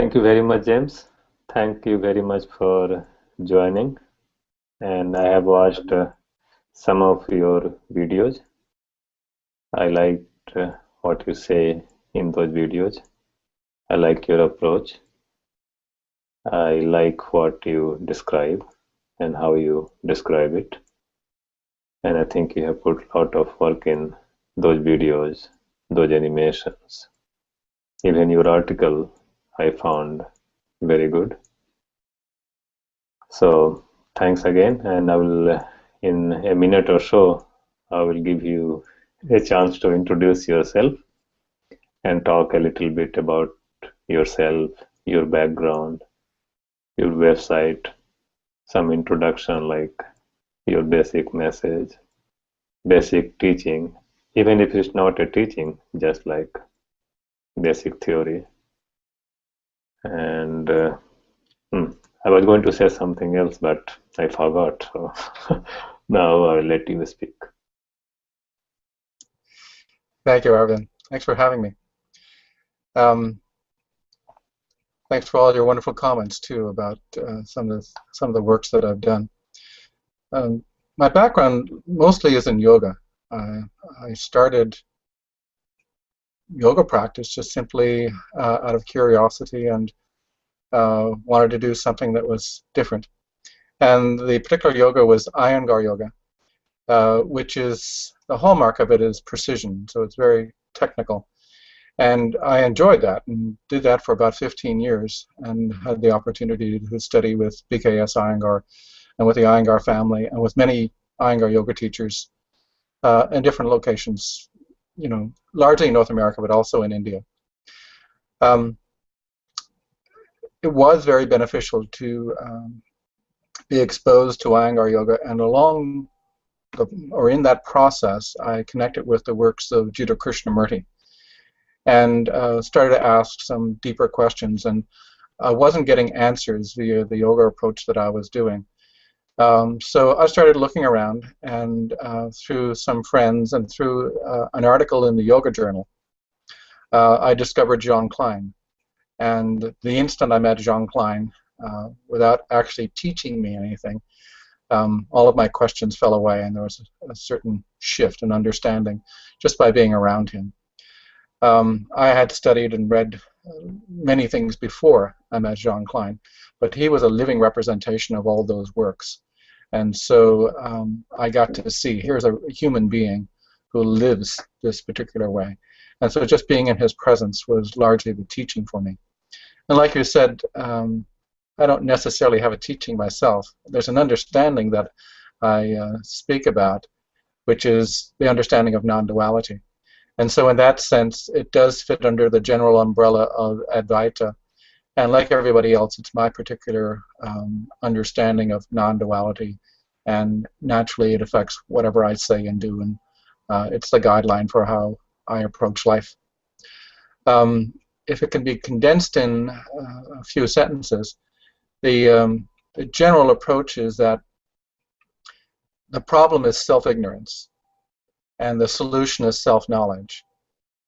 Thank you very much, James. Thank you very much for joining. And I have watched some of your videos. I liked what you say in those videos. I like your approach. I like what you describe and how you describe it. And I think you have put a lot of work in those videos, those animations. Even your article I found very good. So thanks again, and I will, in a minute or so, I will give you a chance to introduce yourself and talk a little bit about yourself, your background, your website, some introduction like your basic message, basic teaching, even if it's not a teaching, just like basic theory. And I was going to say something else, but I forgot. So now I will let you speak. Thank you, Arvind. Thanks for having me. Thanks for all your wonderful comments too about some of the works that I've done. My background mostly is in yoga. I started yoga practice just simply out of curiosity and wanted to do something that was different. And the particular yoga was Iyengar yoga, which is, the hallmark of it is precision, so it's very technical. And I enjoyed that and did that for about 15 years and had the opportunity to study with BKS Iyengar and with the Iyengar family and with many Iyengar yoga teachers in different locations, you know, largely in North America, but also in India. It was very beneficial to be exposed to Iyengar yoga, and along in that process, I connected with the works of Jiddu Krishnamurti and started to ask some deeper questions, and I wasn't getting answers via the yoga approach that I was doing. So I started looking around, and through some friends and through an article in the Yoga Journal, I discovered John Klein. And the instant I met John Klein, without actually teaching me anything, all of my questions fell away, and there was a certain shift in understanding just by being around him. I had studied and read many things before I met John Klein, but he was a living representation of all those works. And so I got to see, here's a human being who lives this particular way. And so just being in his presence was largely the teaching for me. And like you said, I don't necessarily have a teaching myself. There's an understanding that I speak about, which is the understanding of non-duality. And so in that sense, it does fit under the general umbrella of Advaita. And like everybody else, it's my particular understanding of non-duality. And naturally, it affects whatever I say and do. And it's the guideline for how I approach life. If it can be condensed in a few sentences, the general approach is that the problem is self-ignorance, and the solution is self-knowledge.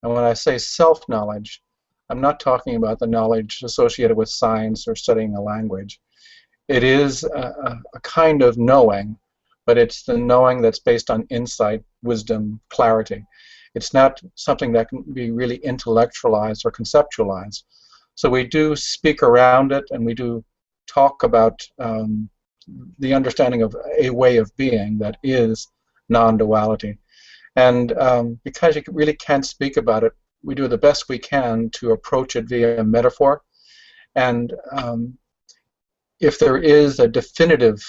And when I say self-knowledge, I'm not talking about the knowledge associated with science or studying a language. It is a kind of knowing, but it's the knowing that's based on insight, wisdom, clarity. It's not something that can be really intellectualized or conceptualized. So we do speak around it, and we do talk about the understanding of a way of being that is non-duality. And because you really can't speak about it, we do the best we can to approach it via metaphor. And if there is a definitive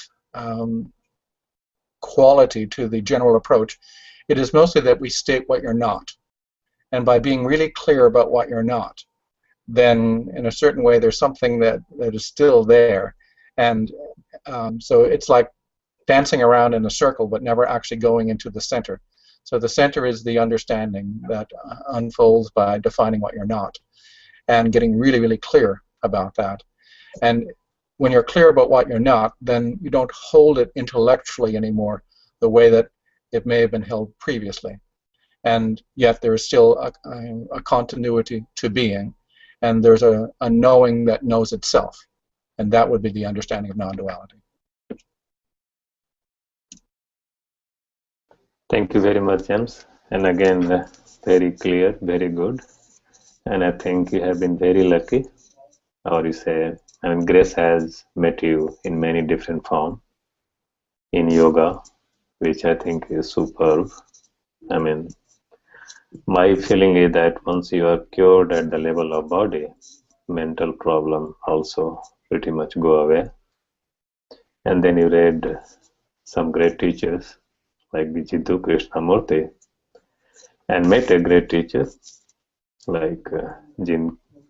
quality to the general approach, it is mostly that we state what you're not. And by being really clear about what you're not, then in a certain way there's something that is still there. And so it's like dancing around in a circle but never actually going into the center. So the center is the understanding that unfolds by defining what you're not and getting really, really clear about that. And when you're clear about what you're not, then you don't hold it intellectually anymore the way that it may have been held previously. And yet there is still a continuity to being. and there's a knowing that knows itself. And that would be the understanding of non-duality. Thank you very much, James. And again, very clear, very good. And I think you have been very lucky, or you say, I mean, grace has met you in many different forms in yoga, which I think is superb. I mean, my feeling is that once you are cured at the level of body, mental problem also pretty much go away. And then you read some great teachers like the Jiddu Krishnamurti and met a great teacher like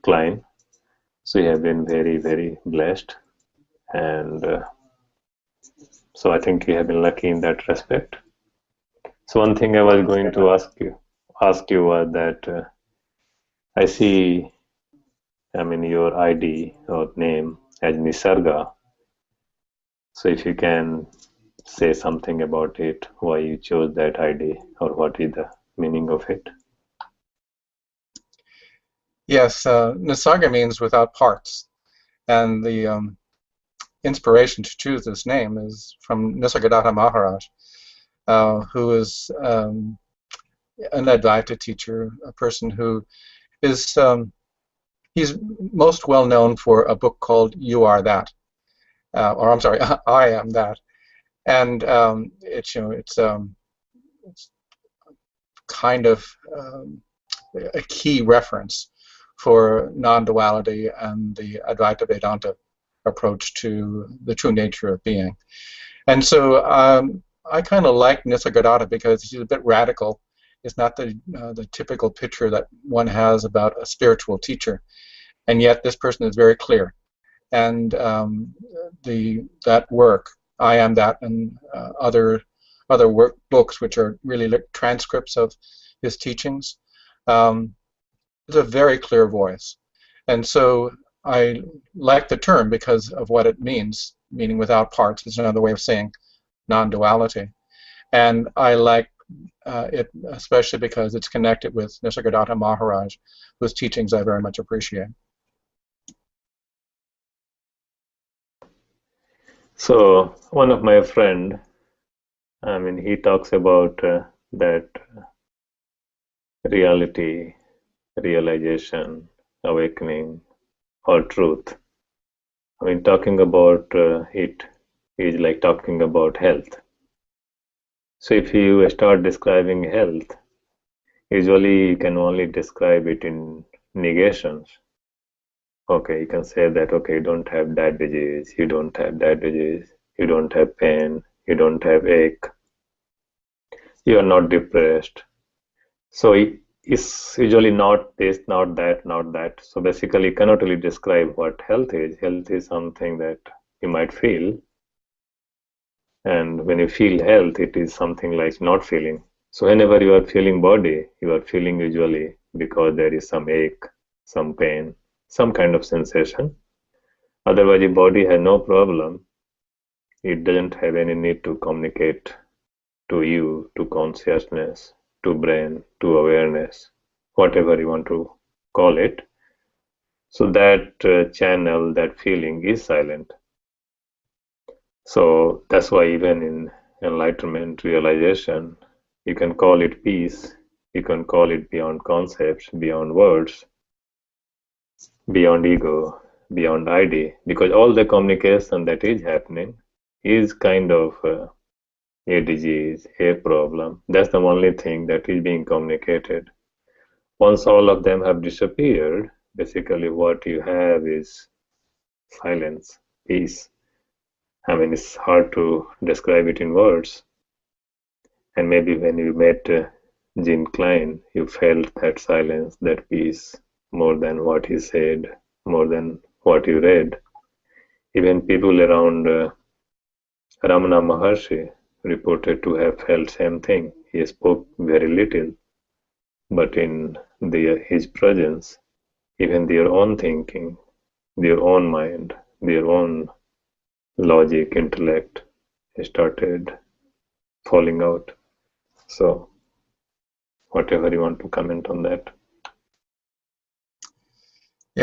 Klein. So you have been very, very blessed. And so I think you have been lucky in that respect. So one thing I was going to ask you was that I see, I mean, your ID or name as Nisarga. So if you can say something about it, why you chose that ID, or what is the meaning of it? Yes, Nisarga means without parts. And the inspiration to choose this name is from Nisargadatta Maharaj, who is an Advaita teacher, a person who is, he's most well known for a book called You Are That, or I'm sorry, I Am That. And it's, it's kind of a key reference for non-duality and the Advaita Vedanta approach to the true nature of being. And so I kind of like Nisargadatta because he's a bit radical. It's not the typical picture that one has about a spiritual teacher, and yet this person is very clear. And that work, I Am That, and other work books which are really transcripts of his teachings, it's a very clear voice. And so I like the term because of what it means, meaning without parts. It's another way of saying non-duality. And I like it especially because it's connected with Nisargadatta Maharaj, whose teachings I very much appreciate. So one of my friend, I mean, he talks about that reality, realization, awakening, or truth. I mean, talking about it is like talking about health. So if you start describing health, usually you can only describe it in negations. Okay, you can say that, okay, you don't have that disease, you don't have that disease, you don't have pain, you don't have ache, you are not depressed. So it's usually not this, not that, not that. So basically, you cannot really describe what health is. Health is something that you might feel. And when you feel health, it is something like not feeling. So whenever you are feeling body, you are feeling usually because there is some ache, some pain, some kind of sensation. Otherwise, the body has no problem. It doesn't have any need to communicate to you, to consciousness, to brain, to awareness, whatever you want to call it. So that channel, that feeling is silent. So that's why even in enlightenment, realization, you can call it peace, you can call it beyond concepts, beyond words, beyond ego, beyond ID, because all the communication that is happening is kind of a disease, a problem. That's the only thing that is being communicated. Once all of them have disappeared, basically what you have is silence, peace. I mean, it's hard to describe it in words. And maybe when you met Klein, you felt that silence, that peace, more than what he said, more than what you read. Even people around Ramana Maharshi reported to have felt same thing. He spoke very little, but in his presence, even their own thinking, their own mind, their own logic, intellect started falling out. So, whatever you want to comment on that.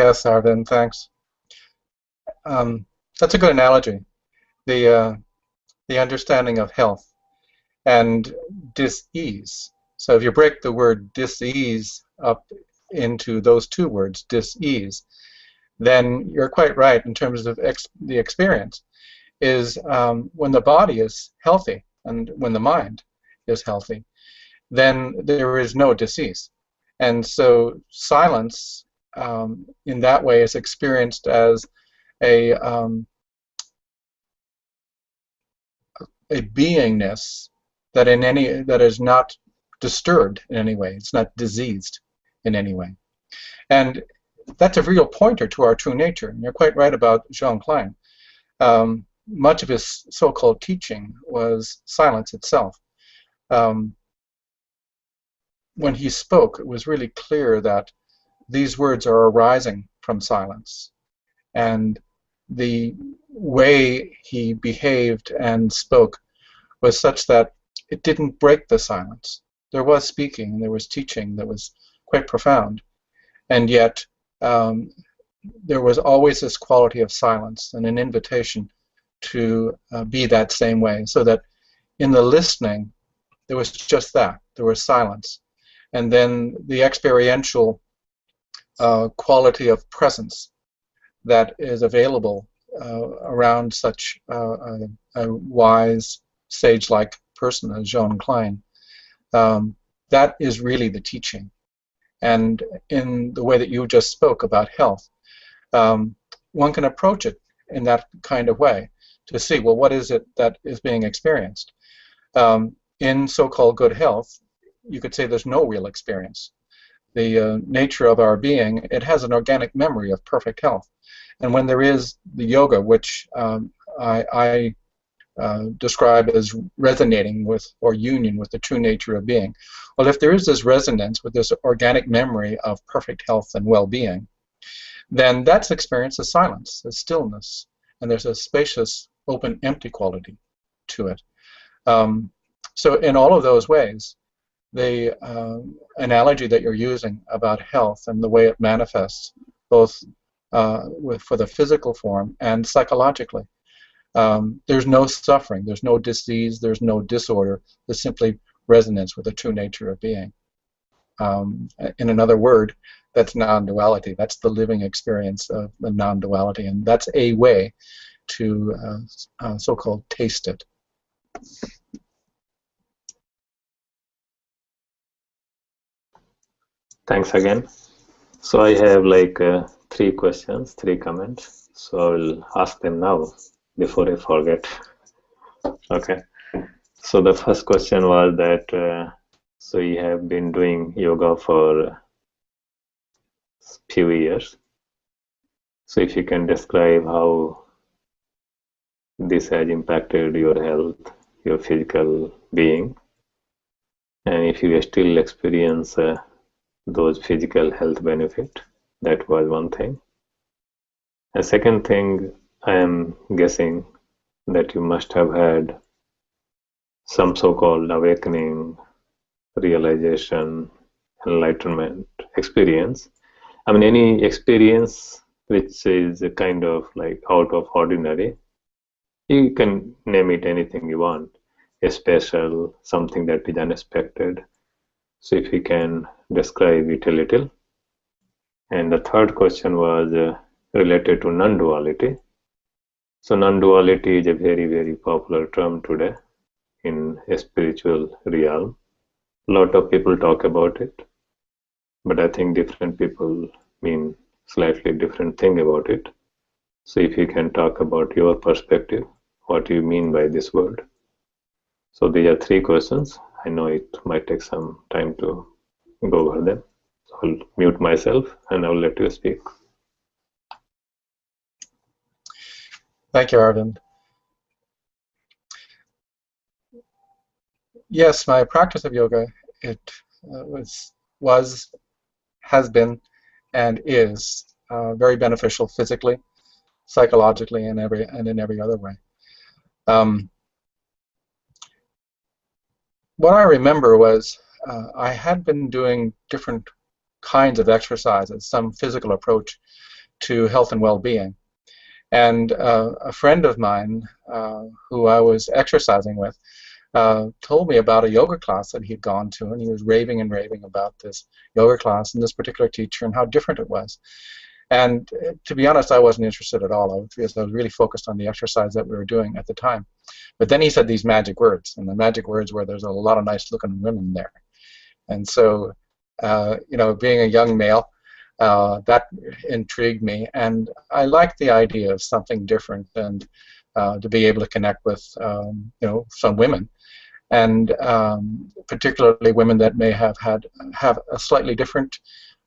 Yes, Arvind, thanks. That's a good analogy. The understanding of health and dis-ease. So if you break the word dis-ease up into those two words, dis-ease, then you're quite right in terms of the experience is when the body is healthy and when the mind is healthy, then there is no disease. And so silence in that way is experienced as a beingness that is not disturbed in any way. It's not diseased in any way. And that's a real pointer to our true nature. And you're quite right about Jean Klein. Much of his so-called teaching was silence itself. When he spoke, it was really clear that these words are arising from silence. And the way he behaved and spoke was such that it didn't break the silence. There was speaking, there was teaching that was quite profound, and yet there was always this quality of silence and an invitation to be that same way, so that in the listening there was just that, there was silence. And then the experiential quality of presence that is available around such a wise, sage-like person as Jean Klein, that is really the teaching. And in the way that you just spoke about health, one can approach it in that kind of way to see, well, what is it that is being experienced? In so-called good health, you could say there's no real experience. The nature of our being, it has an organic memory of perfect health. And when there is the yoga, which I describe as resonating with or union with the true nature of being, well, if there is this resonance with this organic memory of perfect health and well-being, then that's experience of silence, of stillness, and there's a spacious, open, empty quality to it. So in all of those ways, the analogy that you're using about health and the way it manifests, both for the physical form and psychologically, there's no suffering, there's no disease, there's no disorder, there's simply resonance with the true nature of being. In another word, that's non-duality. That's the living experience of the non-duality, and that's a way to so-called taste it. Thanks again. So I have like 3 questions, 3 comments. So I will ask them now before I forget. Okay. So the first question was that so you have been doing yoga for a few years. So if you can describe how this has impacted your health, your physical being, and if you still experience those physical health benefit, that was one thing. A second thing, I am guessing that you must have had some so-called awakening, realization, enlightenment experience. I mean, any experience which is a kind of like out of ordinary. You can name it anything you want, a special, something that is unexpected. So if you can describe it a little. And the third question was related to non-duality. So non-duality is a very, very popular term today in a spiritual realm. A lot of people talk about it, but I think different people mean slightly different thing about it. So if you can talk about your perspective, what do you mean by this word? So these are 3 questions. I know it might take some time to go over them. So I'll mute myself and I'll let you speak. Thank you, Arvind. Yes, my practice of yoga, it has been, and is very beneficial physically, psychologically, and in every other way. What I remember was I had been doing different kinds of exercises, some physical approach, to health and well-being. And a friend of mine who I was exercising with told me about a yoga class that he'd gone to, and he was raving and raving about this yoga class and this particular teacher and how different it was. And to be honest, I wasn't interested at all, because I was really focused on the exercise that we were doing at the time. But then he said these magic words, and the magic words were, there's a lot of nice-looking women there. And so, you know, being a young male, that intrigued me, and I liked the idea of something different, and to be able to connect with, you know, some women, and particularly women that may have a slightly different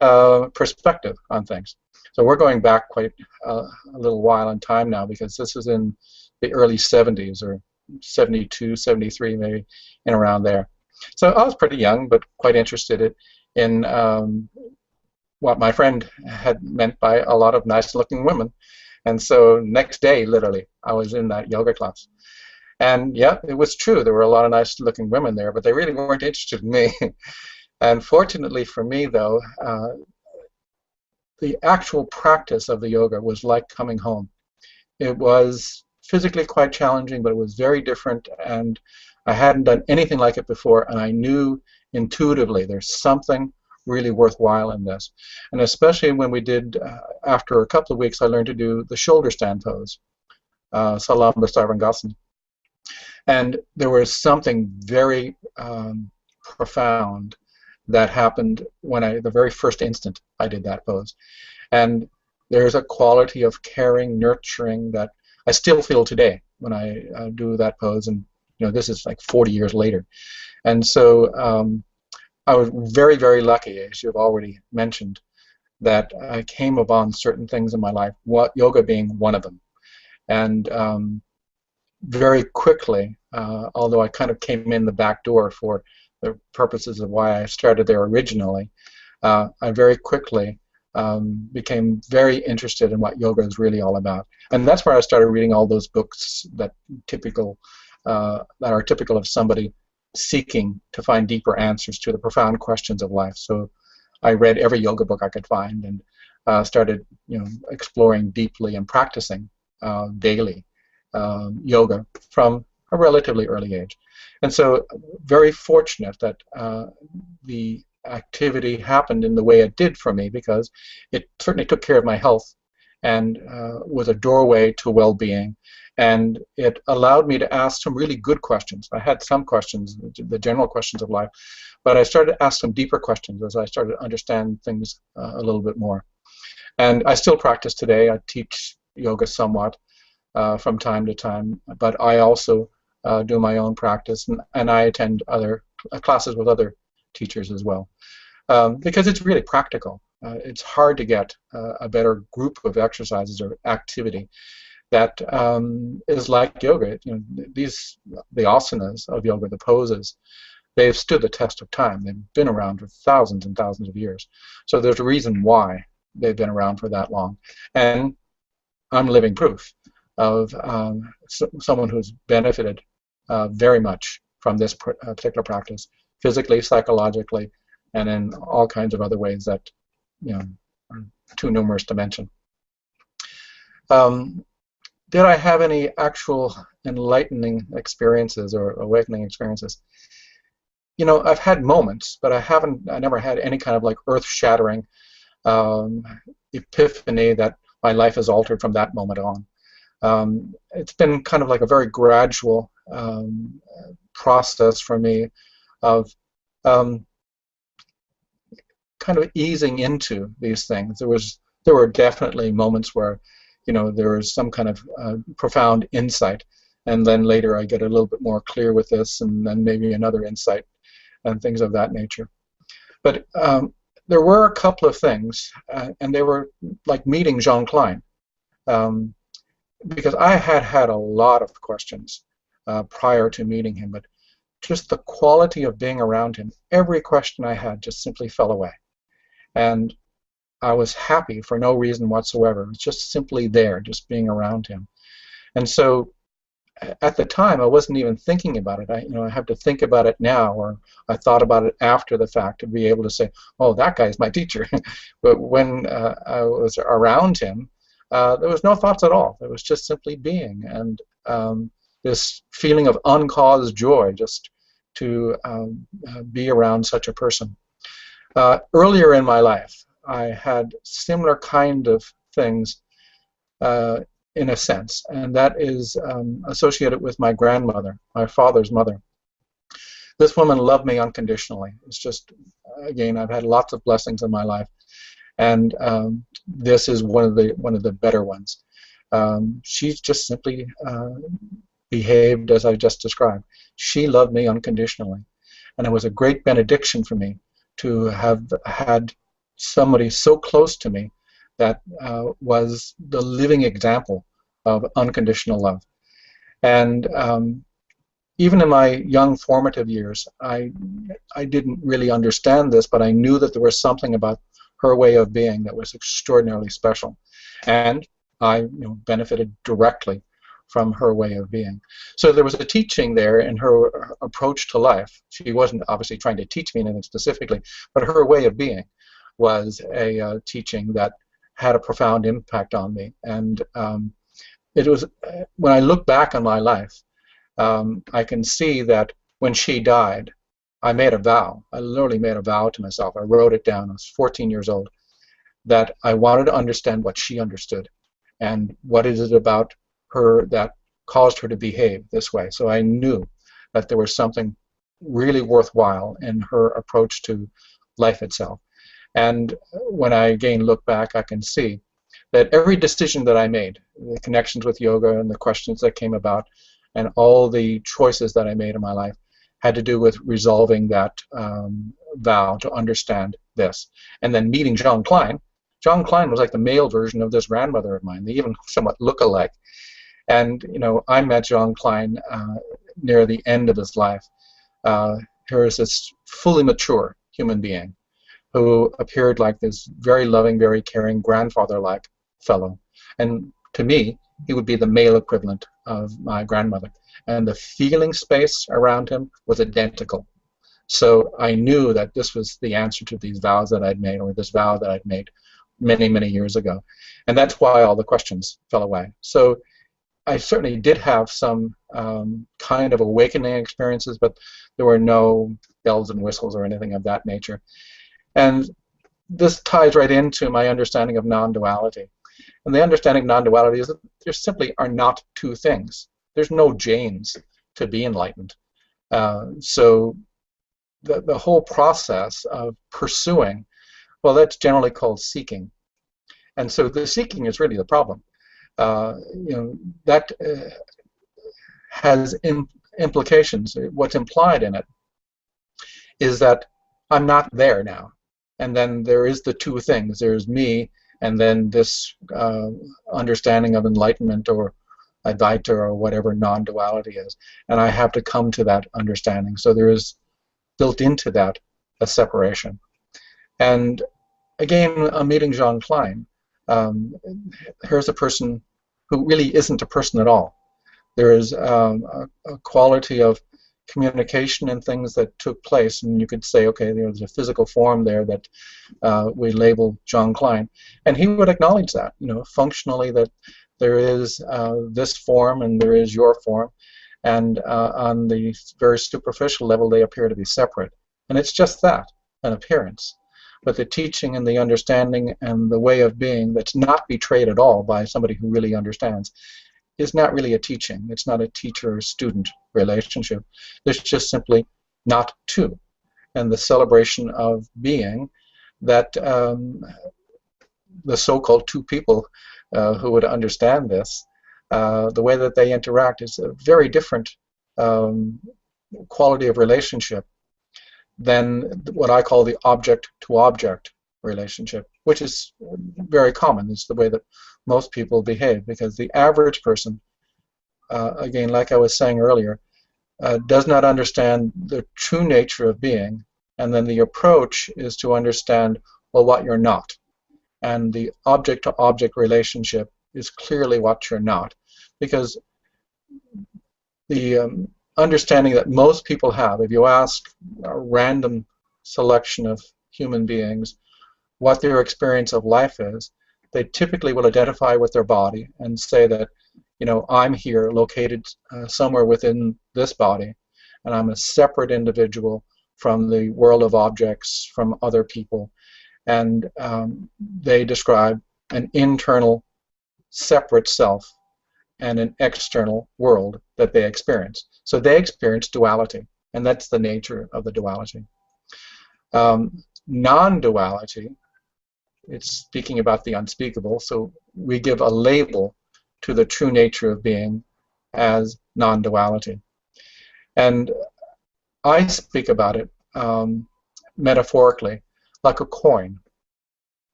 perspective on things. So we're going back quite a little while in time now, because this is in the early 70s, or 72, 73, maybe, in around there. So I was pretty young, but quite interested in what my friend had meant by a lot of nice-looking women. And so next day, literally, I was in that yoga class. And yeah, it was true. There were a lot of nice-looking women there, but they really weren't interested in me. And fortunately for me, though, the actual practice of the yoga was like coming home. It was physically quite challenging, but it was very different, and I hadn't done anything like it before, and I knew intuitively there's something really worthwhile in this. And especially when we did, after a couple of weeks, I learned to do the shoulder stand pose, Salam and there was something very profound that happened when the very first instant I did that pose. And there's a quality of caring, nurturing that I still feel today when I do that pose, and you know, this is like 40 years later. And so I was very, very lucky, as you've already mentioned, that I came upon certain things in my life, yoga being one of them. And very quickly, although I kind of came in the back door for the purposes of why I started there originally, I very quickly became very interested in what yoga is really all about. And that's where I started reading all those books that are typical of somebody seeking to find deeper answers to the profound questions of life. So I read every yoga book I could find, and started, you know, exploring deeply and practicing daily yoga from a relatively early age. And so very fortunate that the activity happened in the way it did for me, because it certainly took care of my health and was a doorway to well-being. And it allowed me to ask some really good questions. I had some questions, the general questions of life, but I started to ask some deeper questions as I started to understand things a little bit more. And I still practice today. I teach yoga somewhat from time to time, but I also do my own practice, and I attend other classes with other teachers as well, because it's really practical. It's hard to get a better group of exercises or activity that is like yoga. You know, the asanas of yoga, the poses, they've stood the test of time. They've been around for thousands and thousands of years. So there's a reason why they've been around for that long. And I'm living proof of someone who's benefited very much from this particular practice, physically, psychologically, and in all kinds of other ways that, you know, are too numerous to mention. Did I have any actual enlightening experiences or awakening experiences? You know, I've had moments, but I never had any kind of like earth-shattering epiphany that my life has altered from that moment on. It's been kind of like a very gradual process for me of kind of easing into these things. There were definitely moments where, you know, there was some kind of profound insight, and then later I get a little bit more clear with this, and then maybe another insight, and things of that nature. But there were a couple of things, and they were like meeting Jean Klein, because I had a lot of questions prior to meeting him, but just the quality of being around him, every question I had just simply fell away. And I was happy for no reason whatsoever. It was just simply there, just being around him. And so at the time, I wasn't even thinking about it. I have to think about it now, or I thought about it after the fact to be able to say, "Oh, that guy's my teacher." But when I was around him, there was no thoughts at all. There was just simply being, and this feeling of uncaused joy just to be around such a person. Earlier in my life, I had similar kind of things. In a sense, and that is associated with my grandmother, my father's mother. This woman loved me unconditionally. It's just, again, I've had lots of blessings in my life, and this is one of the better ones. She's just simply behaved as I just described. She loved me unconditionally, and it was a great benediction for me to have had somebody so close to me that was the living example of unconditional love. And even in my young formative years, I didn't really understand this, but I knew that there was something about her way of being that was extraordinarily special. And I benefited directly from her way of being. So there was a teaching there in her approach to life. She wasn't obviously trying to teach me anything specifically, but her way of being was a teaching that had a profound impact on me. And it was, when I look back on my life, I can see that when she died, I made a vow. I literally made a vow to myself. I wrote it down. I was 14 years old, that I wanted to understand what she understood and what is it about her that caused her to behave this way. So I knew that there was something really worthwhile in her approach to life itself. And when I again look back, I can see that every decision that I made, the connections with yoga and the questions that came about, and all the choices that I made in my life had to do with resolving that vow to understand this. And then meeting John Klein. John Klein was like the male version of this grandmother of mine. They even somewhat look alike. And I met John Klein near the end of his life. Here is this fully mature human being who appeared like this very loving, very caring, grandfather-like fellow. And to me, he would be the male equivalent of my grandmother. And the feeling space around him was identical. So I knew that this was the answer to these vows that I'd made, or this vow that I'd made many, many years ago. And that's why all the questions fell away. So I certainly did have some kind of awakening experiences, but there were no bells and whistles or anything of that nature. And this ties right into my understanding of non-duality. And the understanding of non-duality is that there simply are not two things. There's no Janes to be enlightened. So the whole process of pursuing, well, that's generally called seeking. And so the seeking is really the problem. That has implications. What's implied in it is that I'm not there now. And then there is the two things. There's me, and then this understanding of enlightenment or Advaita or whatever non-duality is. And I have to come to that understanding. So there is built into that a separation. And again, I'm meeting Jean Klein. Here's a person who really isn't a person at all. There is a quality of communication and things that took place, and you could say, okay, there's a physical form there that we label John Klein, and he would acknowledge that, functionally, that there is this form and there is your form, and on the very superficial level they appear to be separate, and it's just that, an appearance. But the teaching and the understanding and the way of being that's not betrayed at all by somebody who really understands is not really a teaching. It's not a teacher-student relationship. There's just simply not two. And the celebration of being that the so-called two people who would understand this, the way that they interact is a very different quality of relationship than what I call the object-to-object relationship, which is very common. It's the way that most people behave, because the average person, again, like I was saying earlier, does not understand the true nature of being, and then the approach is to understand, well, what you're not. And the object-to-object relationship is clearly what you're not, because the understanding that most people have, if you ask a random selection of human beings what their experience of life is, they typically will identify with their body and say that, you know, I'm here located somewhere within this body, and I'm a separate individual from the world of objects, from other people, and they describe an internal separate self and an external world that they experience. So they experience duality, and that's the nature of the duality. Non-duality, it's speaking about the unspeakable, so we give a label to the true nature of being as non-duality. And I speak about it metaphorically, like a coin.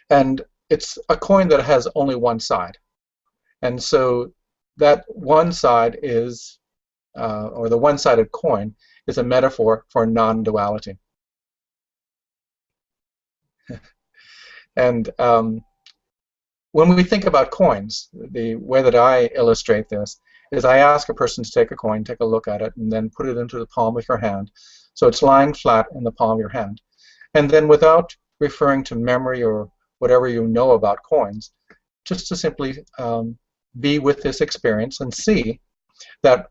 And it's a coin that has only one side. And so that one side is, or the one-sided coin, is a metaphor for non-duality. And when we think about coins, the way that I illustrate this is I ask a person to take a coin, take a look at it, and then put it into the palm of your hand. So it's lying flat in the palm of your hand. And then without referring to memory or whatever you know about coins, just to simply be with this experience and see that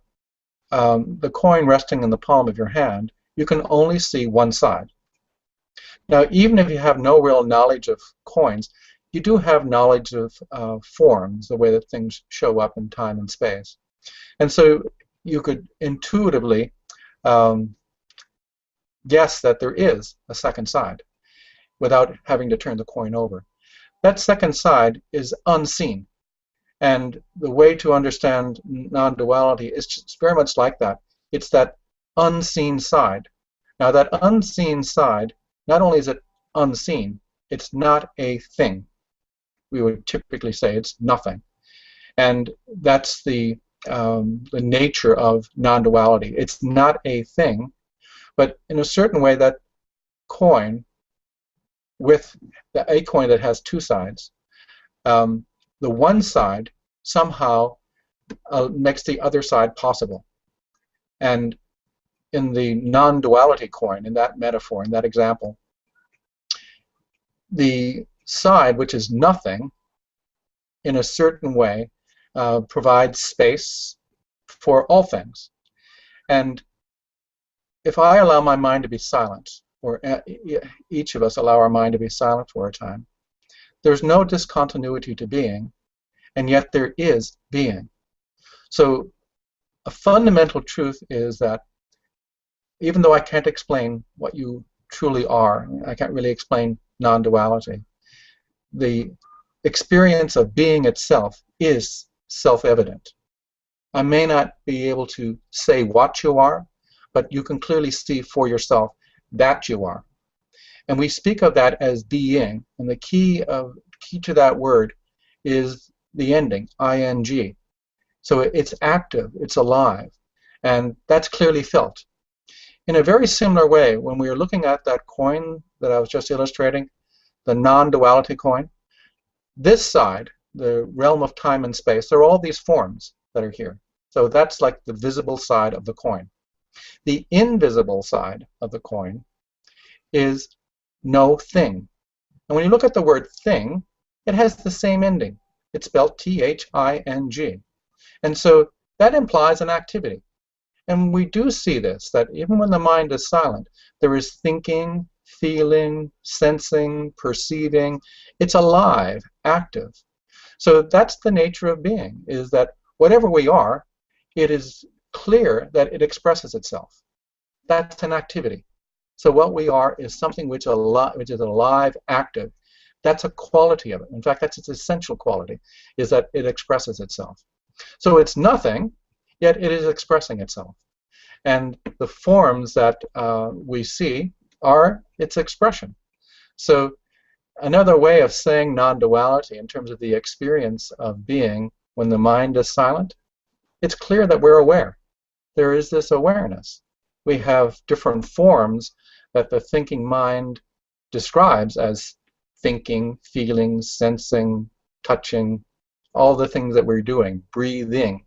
the coin resting in the palm of your hand, you can only see one side. Now, even if you have no real knowledge of coins, you do have knowledge of forms, the way that things show up in time and space. And so you could intuitively guess that there is a second side without having to turn the coin over. That second side is unseen. And the way to understand non-duality is just very much like that. It's that unseen side. Now, that unseen side, not only is it unseen, it's not a thing. We would typically say it's nothing. And that's the nature of non-duality. It's not a thing, but in a certain way, that coin, with a coin that has two sides, the one side somehow makes the other side possible. And in the non-duality coin, in that metaphor, in that example, the side, which is nothing, in a certain way, provides space for all things. And if I allow my mind to be silent, or each of us allow our mind to be silent for a time, there's no discontinuity to being, and yet there is being. So a fundamental truth is that even though I can't explain what you truly are, I can't really explain non-duality, the experience of being itself is self-evident. I may not be able to say what you are, but you can clearly see for yourself that you are. And we speak of that as being, and the key to that word is the ending, ing. So it's active, it's alive, and that's clearly felt. In a very similar way, when we are looking at that coin that I was just illustrating, the non-duality coin, this side, the realm of time and space, there are all these forms that are here. So that's like the visible side of the coin. The invisible side of the coin is no thing. And when you look at the word thing, it has the same ending. It's spelled T-H-I-N-G. And so that implies an activity. And we do see this, that even when the mind is silent, there is thinking, feeling, sensing, perceiving. It's alive, active. So that's the nature of being, is that whatever we are, it is clear that it expresses itself. That's an activity. So what we are is something which is alive, active. That's a quality of it. In fact, that's its essential quality, is that it expresses itself. So it's nothing, yet it is expressing itself. And the forms that we see are its expression. So another way of saying non-duality in terms of the experience of being when the mind is silent, it's clear that we're aware. There is this awareness. We have different forms that the thinking mind describes as thinking, feeling, sensing, touching, all the things that we're doing, breathing.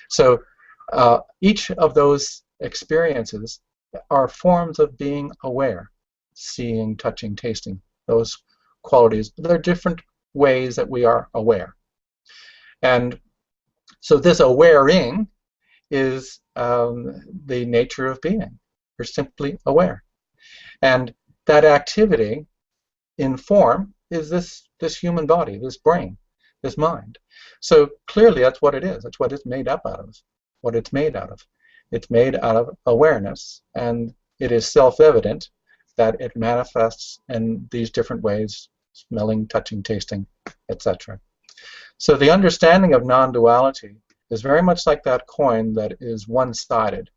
So Each of those experiences are forms of being aware, seeing, touching, tasting, those qualities. They're different ways that we are aware. And so this awareing is the nature of being. We're simply aware. And that activity in form is this human body, this brain, this mind. So clearly that's what it is. That's what it's made up out of. What it's made out of. It's made out of awareness, and it is self-evident that it manifests in these different ways, smelling, touching, tasting, etc. So the understanding of non-duality is very much like that coin that is one-sided.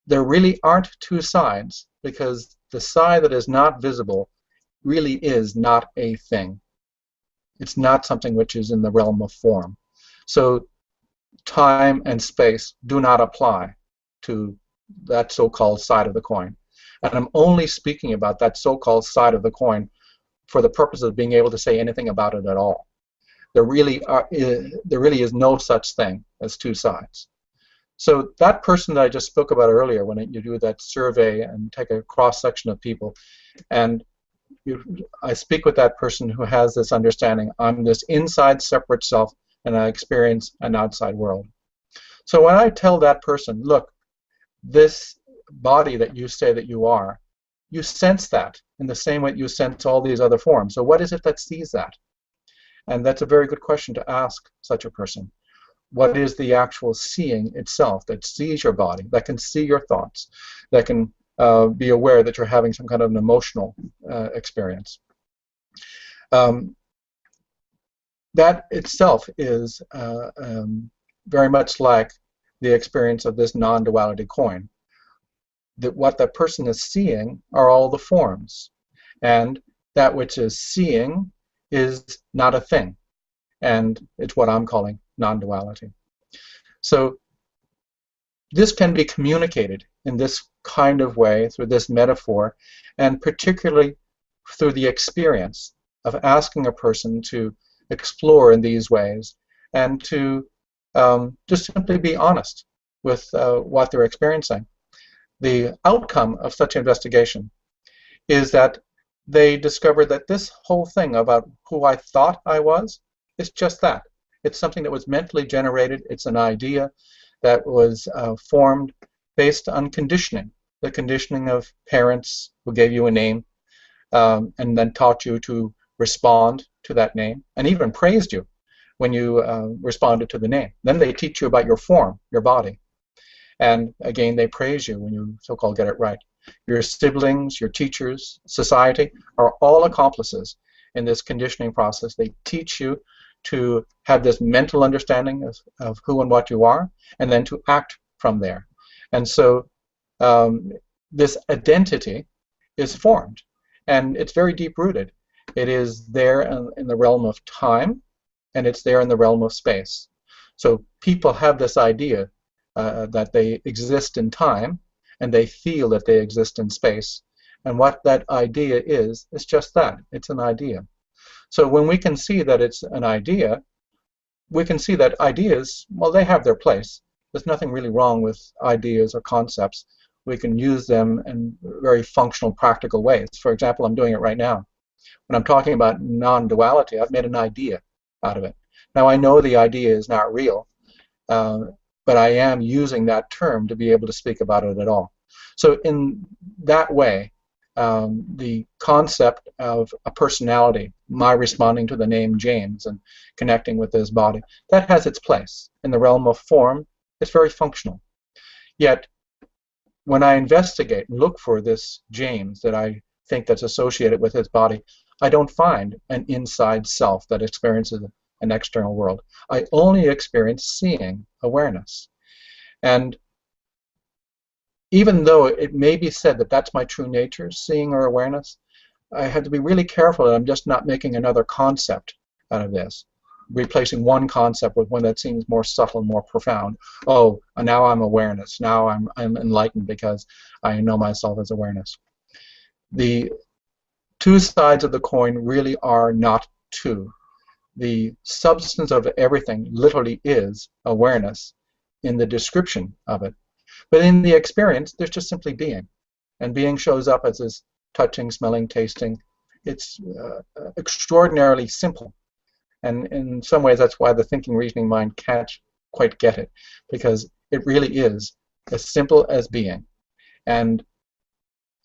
There really aren't two sides, because the side that is not visible really is not a thing. It's not something which is in the realm of form. So time and space do not apply to that so-called side of the coin. And I'm only speaking about that so-called side of the coin for the purpose of being able to say anything about it at all. There really is no such thing as two sides. So that person that I just spoke about earlier, when you do that survey and take a cross-section of people, and I speak with that person who has this understanding, I'm this inside separate self, and I experience an outside world. So when I tell that person, look, this body that you say that you are, you sense that in the same way you sense all these other forms. So what is it that sees that? And that's a very good question to ask such a person. What is the actual seeing itself that sees your body, that can see your thoughts, that can be aware that you're having some kind of an emotional experience? That itself is very much like the experience of this non-duality coin. That what that person is seeing are all the forms, and that which is seeing is not a thing, and it's what I'm calling non-duality. So this can be communicated in this kind of way through this metaphor, and particularly through the experience of asking a person to explore in these ways and to just simply be honest with what they're experiencing. The outcome of such investigation is that they discover that this whole thing about who I thought I was is just that. It's something that was mentally generated. It's an idea that was formed based on conditioning, the conditioning of parents who gave you a name and then taught you to respond to that name, and even praised you when you responded to the name. Then they teach you about your form, your body. And again, they praise you when you so-called get it right. Your siblings, your teachers, society are all accomplices in this conditioning process. They teach you to have this mental understanding of who and what you are, and then to act from there. And so this identity is formed, and it's very deep-rooted. It is there in the realm of time, and it's there in the realm of space. So people have this idea that they exist in time, and they feel that they exist in space. And what that idea is just that. It's an idea. So when we can see that it's an idea, we can see that ideas, well, they have their place. There's nothing really wrong with ideas or concepts. We can use them in very functional, practical ways. For example, I'm doing it right now. When I'm talking about non-duality, I've made an idea out of it. Now, I know the idea is not real, but I am using that term to be able to speak about it at all. So in that way, the concept of a personality, my responding to the name James and connecting with this body, that has its place. In the realm of form, it's very functional. Yet, when I investigate and look for this James that I think that's associated with his body, I don't find an inside self that experiences an external world. I only experience seeing, awareness. And even though it may be said that that's my true nature, seeing or awareness, I have to be really careful that I'm just not making another concept out of this, replacing one concept with one that seems more subtle and more profound. Oh, now I'm awareness. Now I'm enlightened because I know myself as awareness. The two sides of the coin really are not two. The substance of everything literally is awareness, in the description of it. But in the experience, there's just simply being. And being shows up as this touching, smelling, tasting. It's extraordinarily simple. And in some ways, that's why the thinking, reasoning mind can't quite get it, because it really is as simple as being. And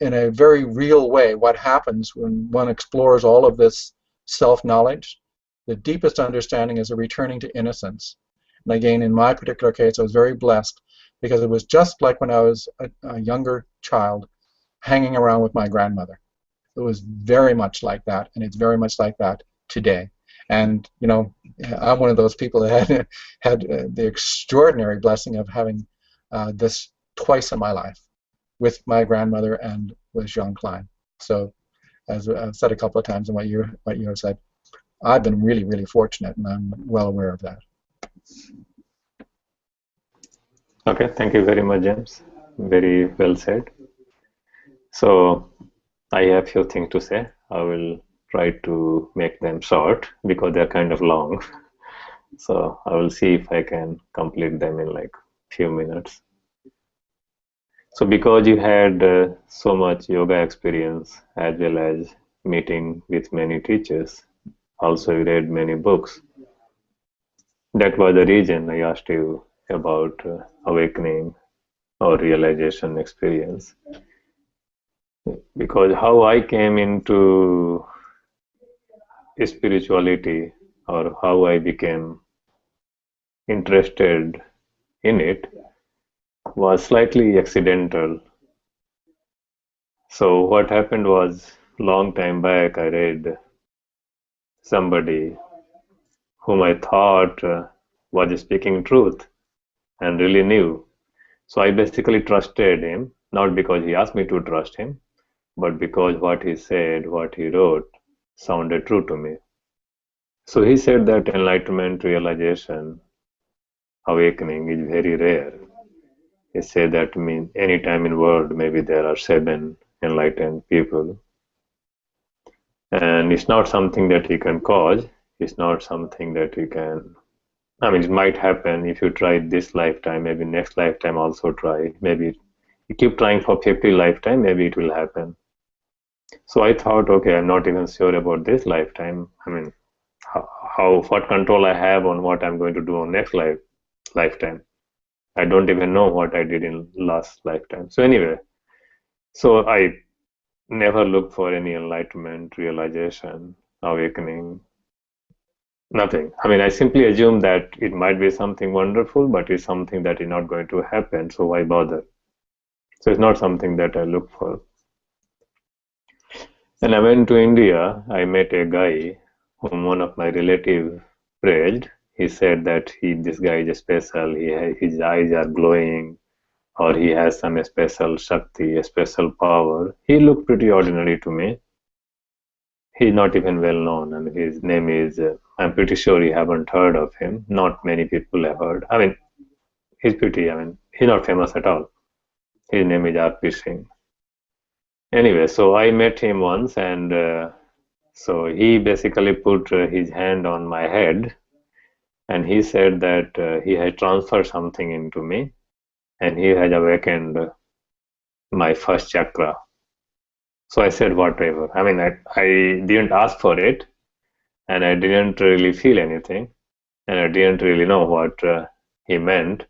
in a very real way, what happens when one explores all of this self-knowledge, the deepest understanding is a returning to innocence. And again, in my particular case, I was very blessed, because it was just like when I was a younger child hanging around with my grandmother. It was very much like that, and it's very much like that today. And, you know, I'm one of those people that had the extraordinary blessing of having this twice in my life, with my grandmother and with Jean Klein. So, as I've said a couple of times, and what you have said, I've been really, really fortunate, and I'm well aware of that. Okay, thank you very much, James. Very well said. So, I have few things to say. I will try to make them short because they're kind of long. So I will see if I can complete them in like few minutes. So because you had so much yoga experience as well as meeting with many teachers, also you read many books, that was the reason I asked you about awakening or realization experience. Because how I came into spirituality, or how I became interested in it, was slightly accidental. So what happened was, long time back I read somebody whom I thought was speaking truth and really knew. So I basically trusted him, not because he asked me to trust him, but because what he said, what he wrote, sounded true to me. So he said that enlightenment, realization, awakening is very rare. He said that any time in world, maybe there are 7 enlightened people. And it's not something that you can cause. It's not something that you can, it might happen if you try this lifetime, maybe next lifetime also try. Maybe you keep trying for 50 lifetime, maybe it will happen. So I thought, okay, I'm not even sure about this lifetime. What control I have on what I'm going to do on next lifetime. I don't even know what I did in last lifetime. So anyway, so I never looked for any enlightenment, realization, awakening, nothing. I simply assumed that it might be something wonderful, but it's something that is not going to happen, so why bother? So it's not something that I look for. And I went to India. I met a guy whom one of my relatives praised. He said that this guy is special, his eyes are glowing, or he has some special Shakti, a special power. He looked pretty ordinary to me. He's not even well known. His name is, I'm pretty sure you haven't heard of him. Not many people have heard. He's he's not famous at all. His name is Arvind. Anyway, so I met him once, and so he basically put his hand on my head, and he said that he had transferred something into me, and he had awakened my first chakra. So I said, whatever. I didn't ask for it, and I didn't really feel anything, and I didn't really know what he meant,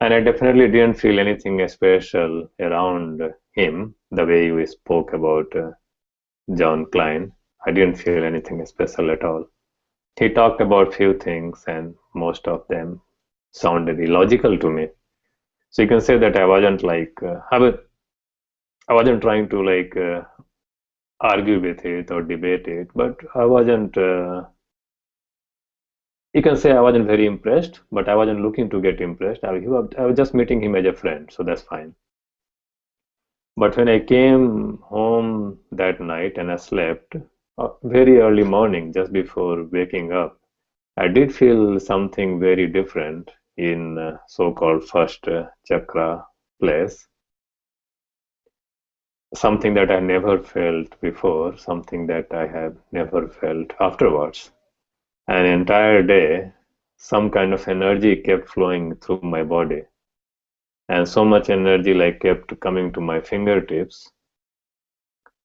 and I definitely didn't feel anything special around him, the way you spoke about John Klein. I didn't feel anything special at all. He talked about few things, and most of them sounded illogical to me. So you can say that I wasn't I wasn't trying to argue with it or debate it, but I wasn't. You can say I wasn't very impressed, but I wasn't looking to get impressed. I was just meeting him as a friend, so that's fine. But when I came home that night and I slept, very early morning, just before waking up, I did feel something very different in so-called first chakra place. Something that I never felt before, something that I have never felt afterwards. An entire day, some kind of energy kept flowing through my body. and so much energy like kept coming to my fingertips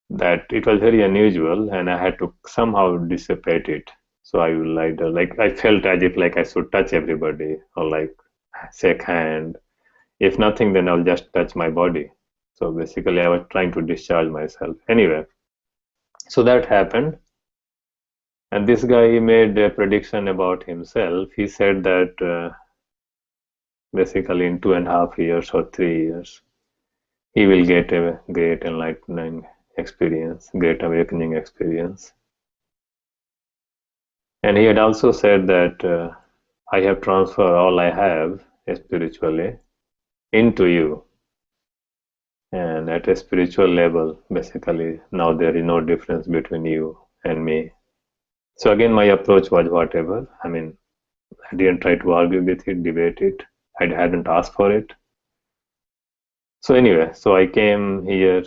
that it was very unusual, and I had to somehow dissipate it. So I would like I felt as if like I should touch everybody or like shake hand. If nothing, then I'll just touch my body. So basically, I was trying to discharge myself. Anyway, so that happened. And this guy he made a prediction about himself. He said that basically in 2.5 years or 3 years, he will get a great enlightening experience, great awakening experience. And he had also said that I have transferred all I have spiritually into you. And at a spiritual level, basically, now there is no difference between you and me. So again, my approach was whatever. I mean, I didn't try to argue with it, debate it. I hadn't asked for it. So anyway, so I came here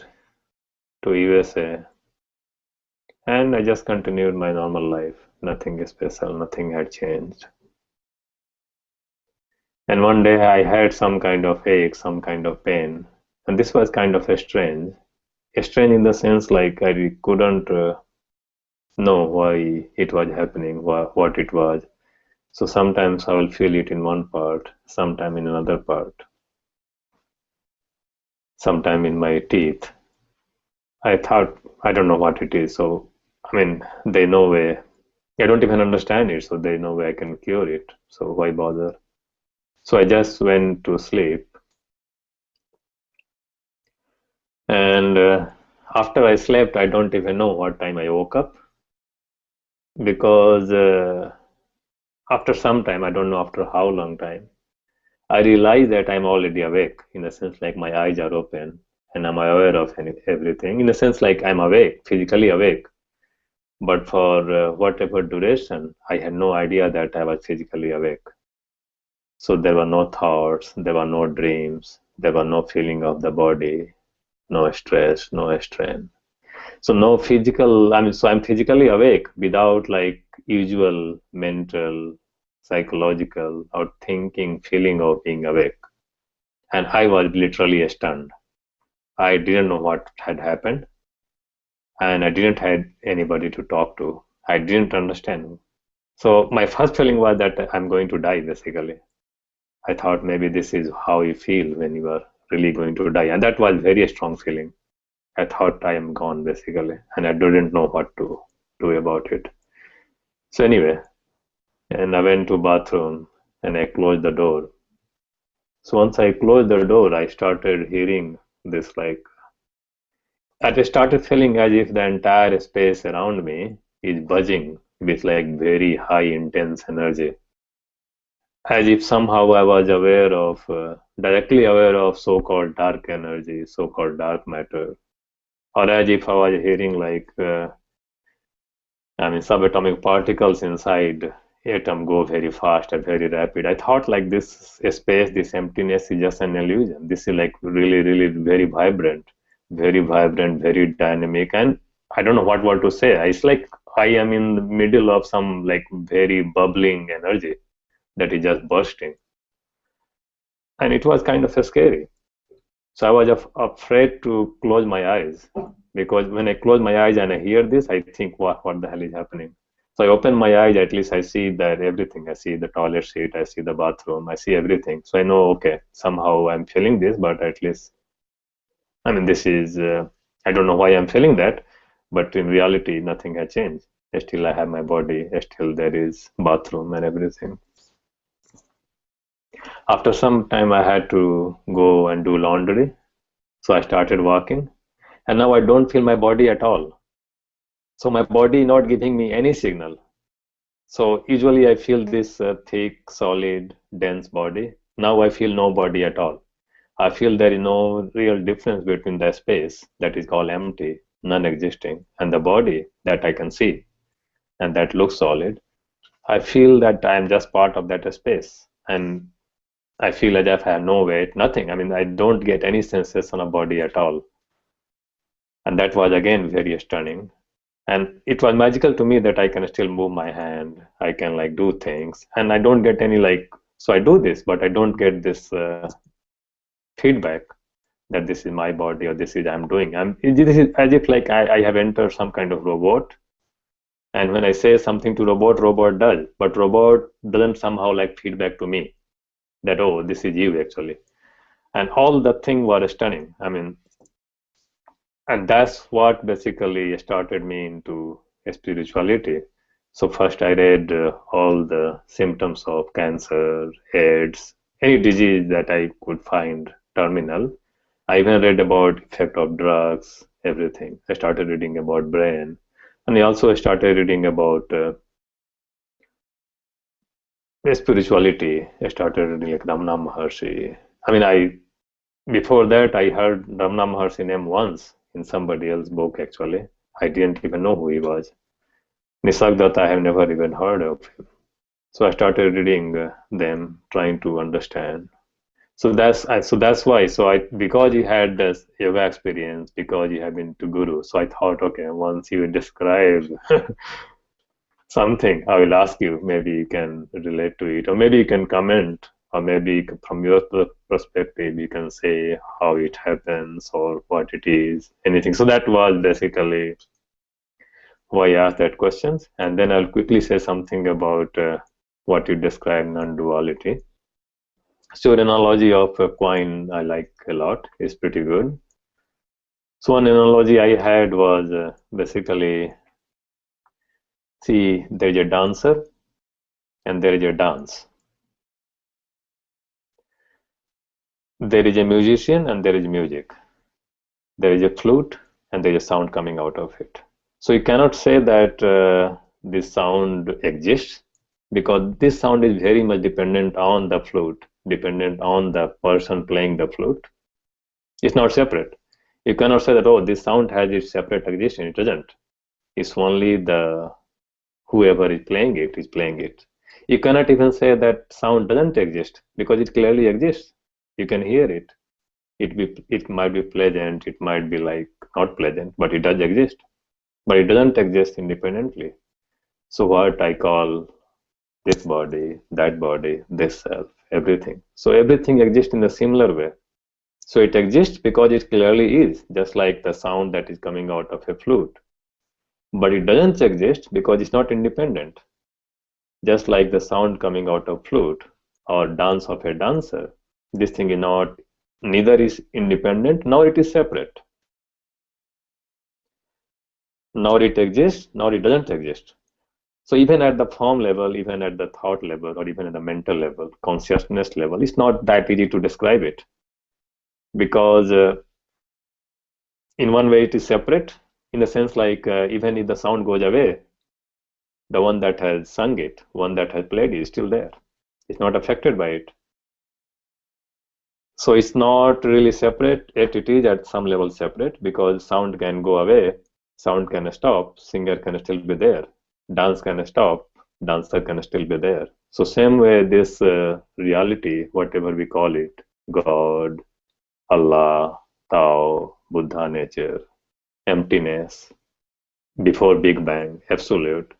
to USA and I just continued my normal life. Nothing special, nothing had changed. And one day I had some kind of ache, some kind of pain. And this was kind of strange. Strange in the sense like I couldn't know why it was happening, what it was. So sometimes I will feel it in one part, sometime in another part, sometime in my teeth. I thought, I don't know what it is. So, I mean, they know way. I don't even understand it, so they know way I can cure it. So why bother? So I just went to sleep. And after I slept, I don't even know what time I woke up because after some time, I don't know after how long time, I realize that I'm already awake in a sense like my eyes are open and I'm aware of everything in a sense like I'm awake, physically awake. But for whatever duration, I had no idea that I was physically awake. So there were no thoughts, there were no dreams, there were no feeling of the body, no stress, no strain. So no physical, I mean, so I'm physically awake without like usual mental, psychological or thinking feeling of being awake. And I was literally stunned. I didn't know what had happened and I didn't have anybody to talk to. I didn't understand. So my first feeling was that I'm going to die basically. I thought maybe this is how you feel when you are really going to die. And that was very strong feeling. I thought I am gone basically, and I didn't know what to do about it. So anyway, and I went to bathroom and I closed the door. So once I closed the door, I started hearing this like, I started feeling as if the entire space around me is buzzing with like very high intense energy. As if somehow I was aware of, directly aware of so-called dark energy, so-called dark matter, or as if I was hearing like I mean, subatomic particles inside atom go very fast and very rapid. I thought like this space, this emptiness is just an illusion. This is like really, really very vibrant, very dynamic. And I don't know what to say. It's like I am in the middle of some like very bubbling energy that is just bursting. And it was kind of scary. So I was afraid to close my eyes because when I close my eyes and I hear this, I think, what the hell is happening? So I open my eyes, at least I see that everything. I see the toilet seat, I see the bathroom, I see everything. So I know, okay, somehow I'm feeling this, but at least, I mean, this is, I don't know why I'm feeling that, but in reality, nothing has changed. Still, I have my body, still there is bathroom and everything. After some time, I had to go and do laundry. So I started walking, and now I don't feel my body at all. So my body not giving me any signal. So usually I feel this thick, solid, dense body. Now I feel no body at all. I feel there is no real difference between the space that is called empty, non-existing, and the body that I can see and that looks solid. I feel that I am just part of that space, and I feel as if I have no weight, nothing. I mean, I don't get any sensation of body at all. And that was again very stunning. And it was magical to me that I can still move my hand, I can like do things, and I don't get any like, so I do this, but I don't get this feedback that this is my body or this is I'm doing. This is as if like I have entered some kind of robot, and when I say something to robot does, but robot doesn't somehow like feedback to me that, oh, this is you actually. And all the thing was stunning. I mean, and that's what basically started me into spirituality. So first I read all the symptoms of cancer, AIDS, any disease that I could find terminal. I even read about effect of drugs, everything. I started reading about brain, and I also started reading about spirituality. I started reading like Ramana Maharshi. I mean, before that I heard Ramana Maharshi name once in somebody else's book actually. I didn't even know who he was. Nisargadatta I have never even heard of him. So I started reading them, trying to understand. So that's why. Because you had this yoga experience, because you have been to guru. So I thought, okay, once you describe something, I will ask you. Maybe you can relate to it, or maybe you can comment, or maybe from your perspective, you can say how it happens or what it is, anything. So that was basically why I asked that questions, and then I'll quickly say something about what you described non-duality. So an analogy of a coin I like a lot, is pretty good. So one analogy I had was basically, see, there is a dancer and there is a dance. There is a musician and there is music. There is a flute and there is a sound coming out of it. So you cannot say that this sound exists, because this sound is very much dependent on the flute, dependent on the person playing the flute. It's not separate. You cannot say that, oh, this sound has its separate existence. It doesn't. It's only the whoever is playing it is playing it. You cannot even say that sound doesn't exist, because it clearly exists. You can hear it. It might be pleasant, it might be like not pleasant, but it does exist. But it doesn't exist independently. So what I call this body, that body, this self, everything. So everything exists in a similar way. So it exists because it clearly is, just like the sound that is coming out of a flute. But it doesn't exist because it's not independent. Just like the sound coming out of flute or dance of a dancer, this thing is not, neither is independent, nor it is separate. Nor it exists, nor it doesn't exist. So even at the form level, even at the thought level, or even at the mental level, consciousness level, it's not that easy to describe it. Because in one way it is separate, in the sense like even if the sound goes away, the one that has sung it, one that has played it is still there. It's not affected by it. So it's not really separate, yet it is at some level separate, because sound can go away, sound can stop, singer can still be there, dance can stop, dancer can still be there. So same way this reality, whatever we call it, God, Allah, Tao, Buddha, nature, emptiness, before Big Bang, absolute,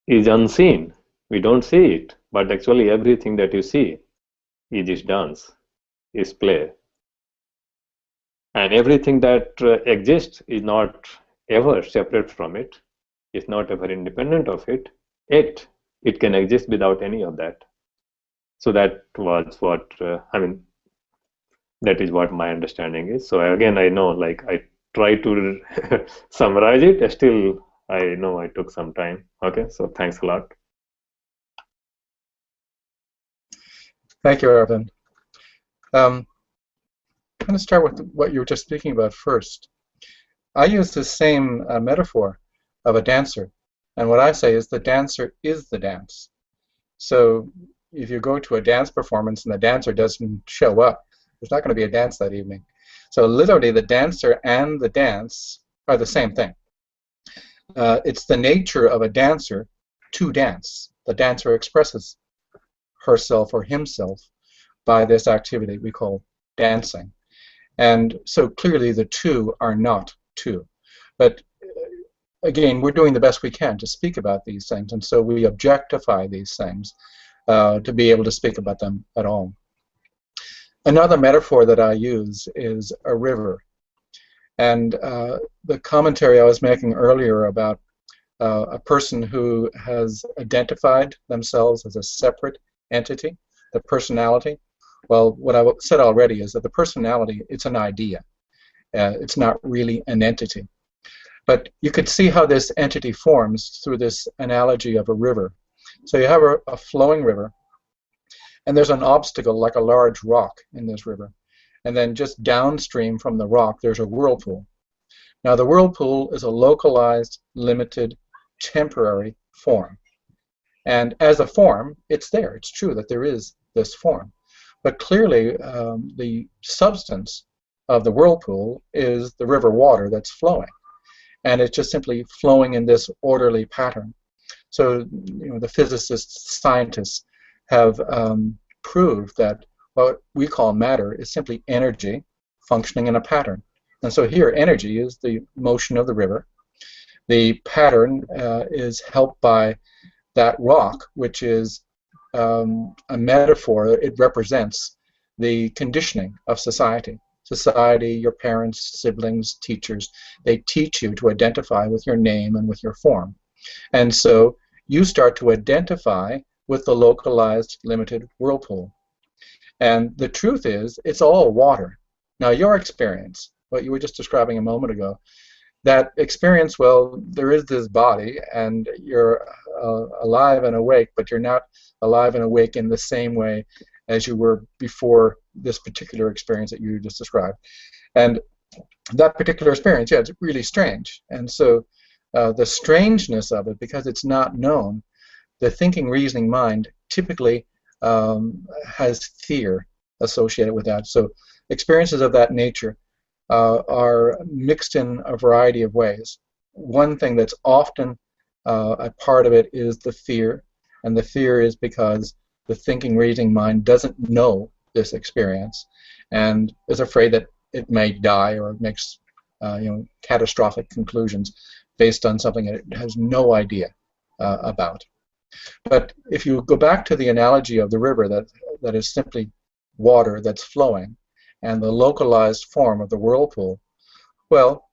is unseen. We don't see it, but actually everything that you see is this dance, is play. And everything that exists is not ever separate from it, is not ever independent of it, yet it can exist without any of that. So that was what, that is what my understanding is. So again, I know, like, I try to summarize it, still I know I took some time. Okay, so thanks a lot. Thank you, Arvind. I'm going to start with what you were just speaking about first. I use the same metaphor of a dancer, and what I say is the dancer is the dance. So if you go to a dance performance and the dancer doesn't show up, there's not going to be a dance that evening. So literally the dancer and the dance are the same thing. It's the nature of a dancer to dance. The dancer expresses herself or himself by this activity we call dancing. And so clearly the two are not two. But again, we're doing the best we can to speak about these things, and so we objectify these things to be able to speak about them at all. Another metaphor that I use is a river. And the commentary I was making earlier about a person who has identified themselves as a separate entity, the personality. Well, what I said already is that the personality, it's an idea. It's not really an entity. But you could see how this entity forms through this analogy of a river. So you have a flowing river, and there's an obstacle like a large rock in this river. And then just downstream from the rock, there's a whirlpool. Now, the whirlpool is a localized, limited, temporary form. And as a form, it's there. It's true that there is this form. But clearly, the substance of the whirlpool is the river water that's flowing. And it's just simply flowing in this orderly pattern. So, the physicists, scientists have proved that what we call matter is simply energy functioning in a pattern. And so here, energy is the motion of the river. The pattern is helped by that rock, which is a metaphor. It represents the conditioning of society. Society, your parents, siblings, teachers, they teach you to identify with your name and with your form. And so you start to identify with the localized, limited whirlpool. And the truth is, it's all water. Now, your experience, what you were just describing a moment ago, that experience, well, there is this body, and you're alive and awake, but you're not alive and awake in the same way as you were before this particular experience that you just described. And that particular experience, yeah, it's really strange. And so the strangeness of it, because it's not known, the thinking, reasoning mind typically has fear associated with that. So experiences of that nature are mixed in a variety of ways. One thing that's often a part of it is the fear, and the fear is because the thinking, reasoning mind doesn't know this experience and is afraid that it may die or makes catastrophic conclusions based on something that it has no idea about. But if you go back to the analogy of the river that is simply water that's flowing, and the localized form of the whirlpool, well,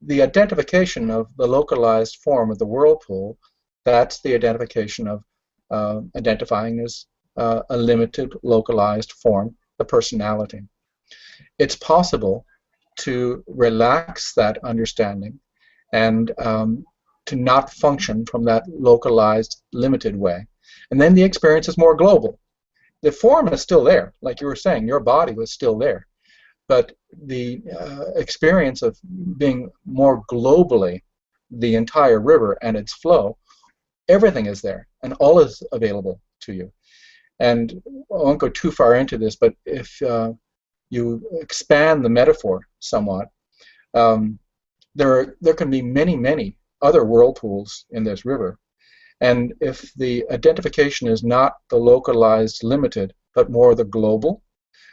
the identification of the localized form of the whirlpool, that's the identification of identifying as a limited, localized form, the personality. It's possible to relax that understanding and to not function from that localized, limited way. And then the experience is more global. The form is still there, like you were saying, your body was still there. But the experience of being more globally the entire river and its flow, everything is there, and all is available to you. And I won't go too far into this, but if you expand the metaphor somewhat, there can be many, many other whirlpools in this river. And if the identification is not the localized, limited, but more the global,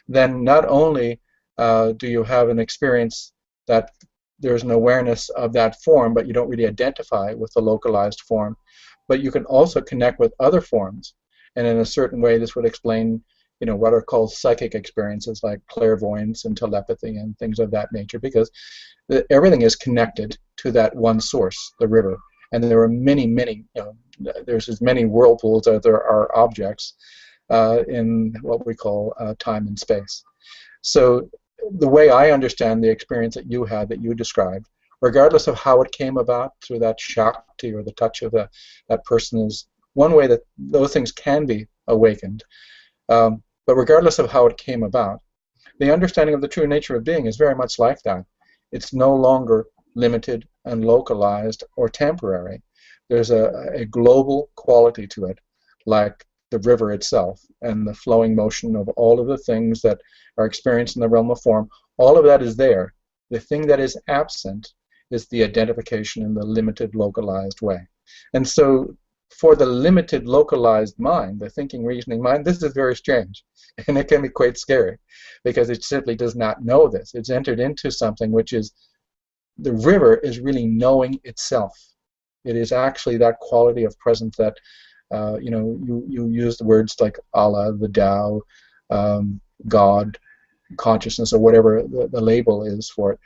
then not only do you have an experience that there's an awareness of that form, but you don't really identify with the localized form, but you can also connect with other forms. And in a certain way, this would explain, what are called psychic experiences like clairvoyance and telepathy and things of that nature, because everything is connected to that one source, the river. And there are many, many, there's as many whirlpools as there are objects in what we call time and space. So the way I understand the experience that you had, that you described, regardless of how it came about, through that shakti or the touch of that person, is one way that those things can be awakened. But regardless of how it came about, the understanding of the true nature of being is very much like that. It's no longer limited and localized or temporary. There's a global quality to it, like the river itself and the flowing motion of all of the things that are experienced in the realm of form. All of that is there. The thing that is absent is the identification in the limited, localized way. And so for the limited, localized mind, the thinking, reasoning mind, this is very strange. And it can be quite scary because it simply does not know this. It's entered into something which is, the river is really knowing itself. It is actually that quality of presence that, you use the words like Allah, the Tao, God, consciousness, or whatever the label is for it.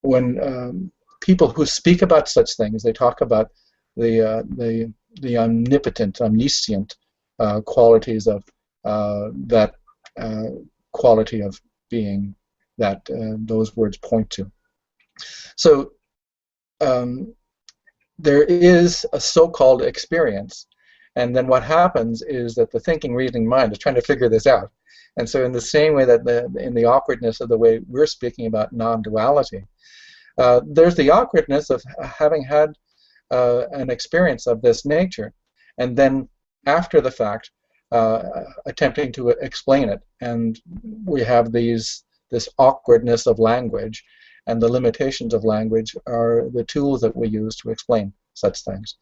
When people who speak about such things, they talk about the omnipotent, omniscient qualities of that quality of being that those words point to. So there is a so-called experience, and then what happens is that the thinking, reasoning mind is trying to figure this out. And so in the same way that in the awkwardness of the way we're speaking about non-duality, there's the awkwardness of having had an experience of this nature, and then after the fact attempting to explain it. And we have this awkwardness of language, and the limitations of language are the tools that we use to explain such things.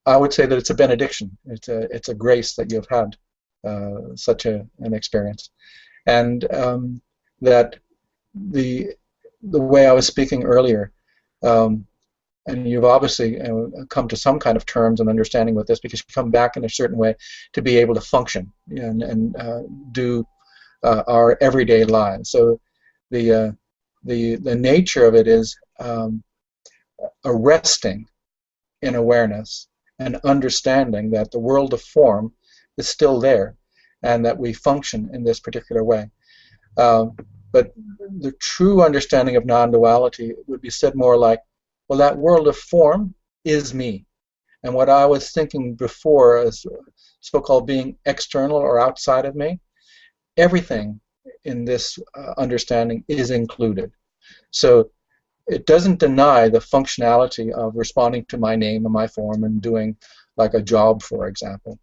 I would say that it's a benediction. It's a grace that you've had such an experience, and that the way I was speaking earlier, and you've obviously come to some kind of terms and understanding with this, because you come back in a certain way to be able to function and do our everyday lives. So the nature of it is a resting in awareness and understanding that the world of form is still there, and that we function in this particular way. But the true understanding of non-duality would be said more like, well, that world of form is me. And what I was thinking before as so-called being external or outside of me, everything in this understanding is included. So it doesn't deny the functionality of responding to my name and my form and doing like a job, for example.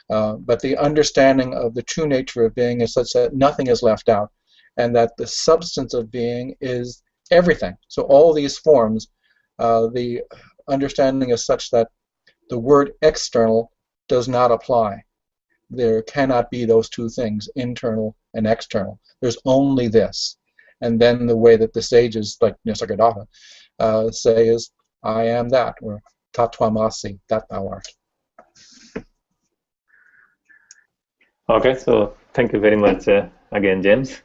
But the understanding of the true nature of being is such that nothing is left out, and that the substance of being is everything. So all these forms, the understanding is such that the word external does not apply. There cannot be those two things, internal and external. There's only this. And then the way that the sages, like Nisargadatta, say is, I am that, or tattvamasi, that thou art. Okay, so thank you very much again, James.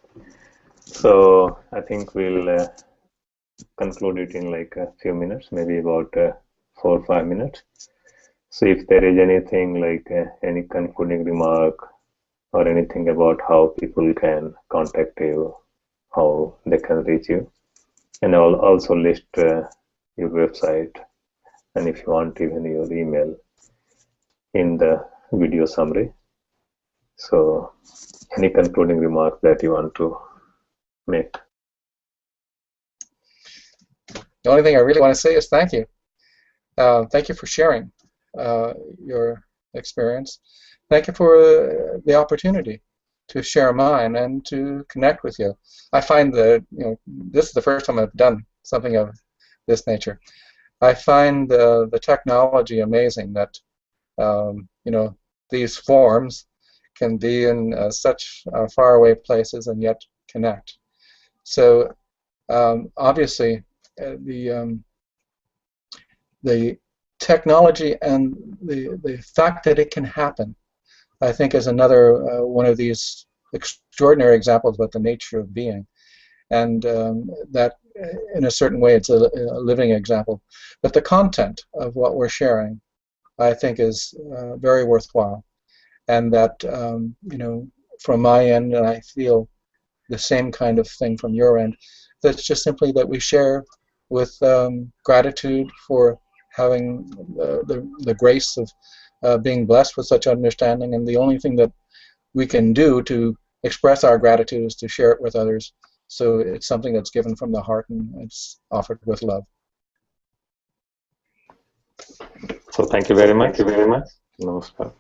So I think we'll conclude it in like a few minutes, maybe about 4 or 5 minutes. So if there is anything like any concluding remark or anything about how people can contact you, how they can reach you, and I'll also list your website, and if you want even your email in the video summary. So any concluding remarks that you want to make? The only thing I really want to say is thank you. Thank you for sharing your experience. Thank you for the opportunity to share mine and to connect with you. I find that this is the first time I've done something of this nature. I find the technology amazing, that these forms can be in such faraway places and yet connect. So obviously the technology and the fact that it can happen, I think, is another one of these extraordinary examples about the nature of being, and that in a certain way it's a living example. But the content of what we're sharing, I think, is very worthwhile, and that from my end, and I feel the same kind of thing from your end, that's just simply that we share with gratitude for having the grace of being blessed with such understanding, and the only thing that we can do to express our gratitude is to share it with others. So it's something that's given from the heart, and it's offered with love. So thank you very much. Namaskar.